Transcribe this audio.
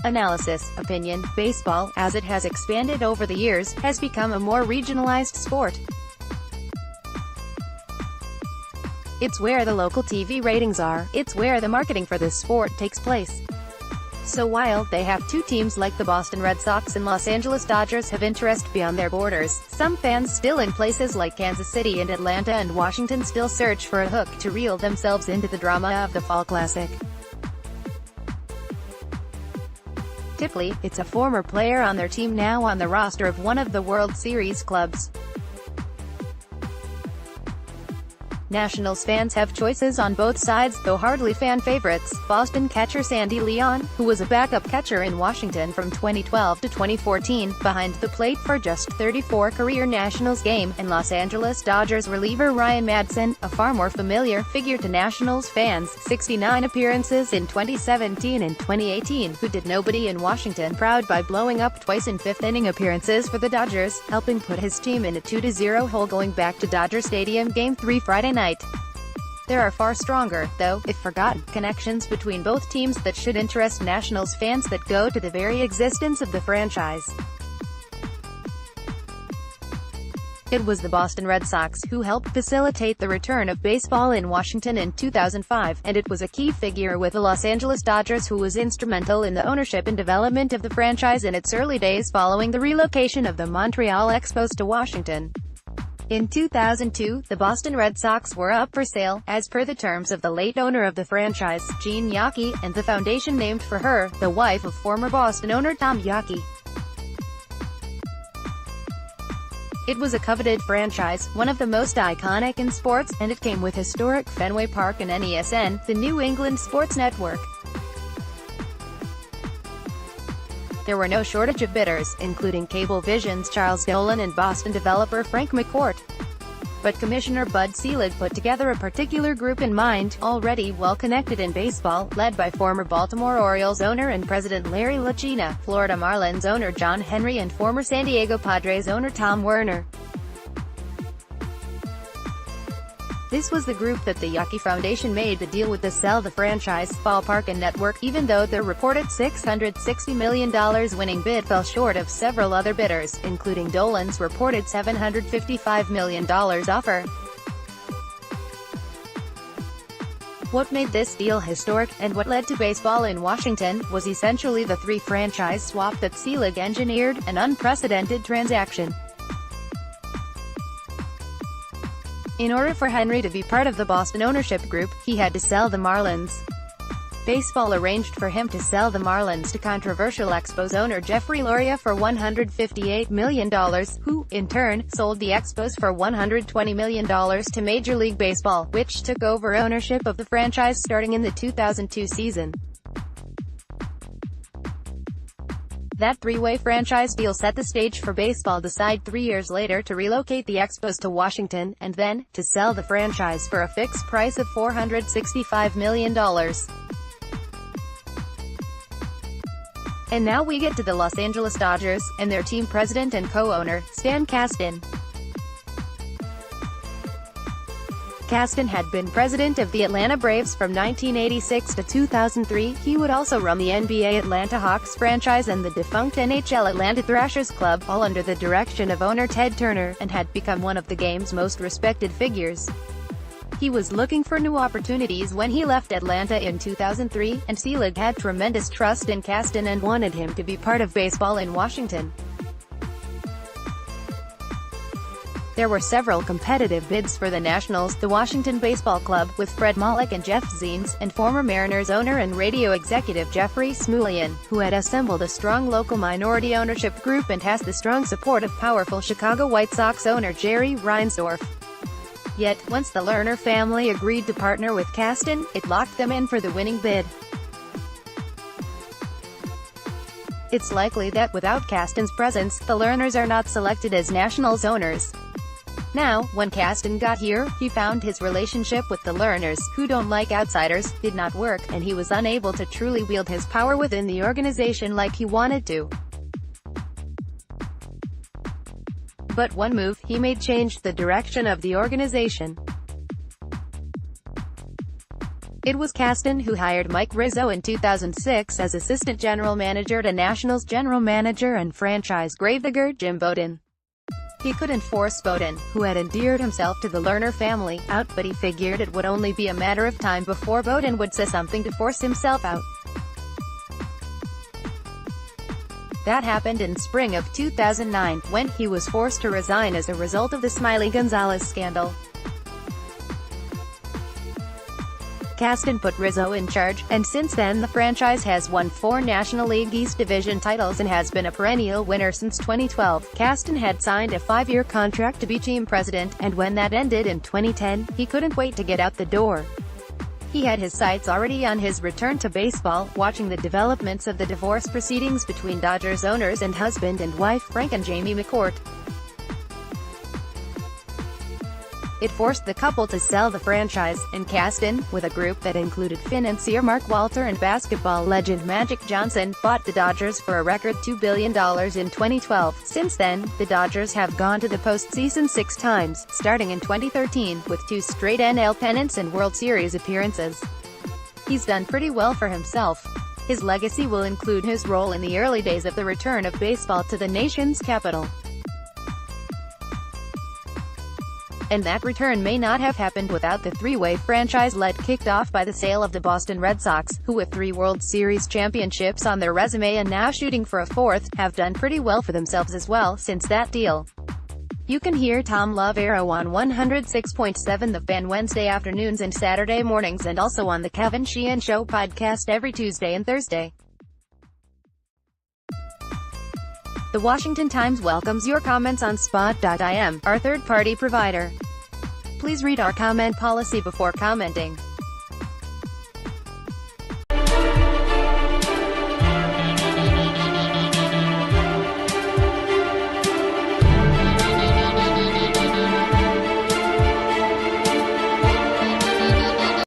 Analysis, opinion, baseball, as it has expanded over the years, has become a more regionalized sport. It's where the local TV ratings are, it's where the marketing for this sport takes place. So while they have two teams like the Boston Red Sox and Los Angeles Dodgers have interest beyond their borders, some fans still in places like Kansas City and Atlanta and Washington still search for a hook to reel themselves into the drama of the Fall Classic. Typically, it's a former player on their team now on the roster of one of the World Series clubs. Nationals fans have choices on both sides, though hardly fan favorites. Boston catcher Sandy Leon, who was a backup catcher in Washington from 2012 to 2014, behind the plate for just 34 career Nationals games, and Los Angeles Dodgers reliever Ryan Madson, a far more familiar figure to Nationals fans, 69 appearances in 2017 and 2018, who did nobody in Washington proud by blowing up twice in fifth-inning appearances for the Dodgers, helping put his team in a 2-0 hole going back to Dodger Stadium Game 3 Friday night. There are far stronger, though, if forgotten, connections between both teams that should interest Nationals fans that go to the very existence of the franchise. It was the Boston Red Sox who helped facilitate the return of baseball in Washington in 2005, and it was a key figure with the Los Angeles Dodgers who was instrumental in the ownership and development of the franchise in its early days following the relocation of the Montreal Expos to Washington. In 2002, the Boston Red Sox were up for sale, as per the terms of the late owner of the franchise, Jean Yawkey, and the foundation named for her, the wife of former Boston owner Tom Yawkey. It was a coveted franchise, one of the most iconic in sports, and it came with historic Fenway Park and NESN, the New England Sports Network. There were no shortage of bidders, including Cablevision's Charles Dolan and Boston developer Frank McCourt. But Commissioner Bud Selig put together a particular group in mind, already well-connected in baseball, led by former Baltimore Orioles owner and president Larry Lucchina, Florida Marlins owner John Henry and former San Diego Padres owner Tom Werner. This was the group that the Yawkey Foundation made the deal with to sell the franchise, ballpark and network, even though their reported $660 million winning bid fell short of several other bidders, including Dolan's reported $755 million offer. What made this deal historic, and what led to baseball in Washington, was essentially the three-franchise swap that Selig engineered, an unprecedented transaction. In order for Henry to be part of the Boston ownership group, he had to sell the Marlins. Baseball arranged for him to sell the Marlins to controversial Expos owner Jeffrey Loria for $158 million, who, in turn, sold the Expos for $120 million to Major League Baseball, which took over ownership of the franchise starting in the 2002 season. That three-way franchise deal set the stage for baseball to decide 3 years later to relocate the Expos to Washington, and then, to sell the franchise for a fixed price of $465 million. And now we get to the Los Angeles Dodgers, and their team president and co-owner, Stan Kasten. Kasten had been president of the Atlanta Braves from 1986 to 2003. He would also run the NBA Atlanta Hawks franchise and the defunct NHL Atlanta Thrashers club, all under the direction of owner Ted Turner, and had become one of the game's most respected figures. He was looking for new opportunities when he left Atlanta in 2003, and Selig had tremendous trust in Kasten and wanted him to be part of baseball in Washington. There were several competitive bids for the Nationals, the Washington Baseball Club, with Fred Malik and Jeff Zients, and former Mariners owner and radio executive Jeffrey Smulian, who had assembled a strong local minority ownership group and has the strong support of powerful Chicago White Sox owner Jerry Reinsdorf. Yet, once the Lerner family agreed to partner with Kasten, it locked them in for the winning bid. It's likely that without Kasten's presence, the Lerners are not selected as Nationals owners. Now, when Kasten got here, he found his relationship with the Lerners, who don't like outsiders, did not work, and he was unable to truly wield his power within the organization like he wanted to. But one move he made changed the direction of the organization. It was Caston who hired Mike Rizzo in 2006 as assistant general manager to Nationals general manager and franchise gravedigger Jim Bowden. He couldn't force Bowden, who had endeared himself to the Lerner family, out, but he figured it would only be a matter of time before Bowden would say something to force himself out. That happened in spring of 2009, when he was forced to resign as a result of the Smiley Gonzalez scandal. Caston put Rizzo in charge, and since then the franchise has won 4 National League East Division titles and has been a perennial winner since 2012. Caston had signed a 5-year contract to be team president, and when that ended in 2010, he couldn't wait to get out the door. He had his sights already on his return to baseball, watching the developments of the divorce proceedings between Dodgers owners and husband and wife Frank and Jamie McCourt. It forced the couple to sell the franchise, and Caston, with a group that included financier Mark Walter and basketball legend Magic Johnson, bought the Dodgers for a record $2 billion in 2012. Since then, the Dodgers have gone to the postseason 6 times, starting in 2013, with 2 straight NL pennants and World Series appearances. He's done pretty well for himself. His legacy will include his role in the early days of the return of baseball to the nation's capital. And that return may not have happened without the three-way franchise lead kicked off by the sale of the Boston Red Sox, who with 3 World Series championships on their resume and now shooting for a 4th, have done pretty well for themselves as well since that deal. You can hear Tom Loverro on 106.7 The Fan Wednesday afternoons and Saturday mornings, and also on the Kevin Sheehan Show podcast every Tuesday and Thursday. The Washington Times welcomes your comments on Spot.im, our third-party provider. Please read our comment policy before commenting.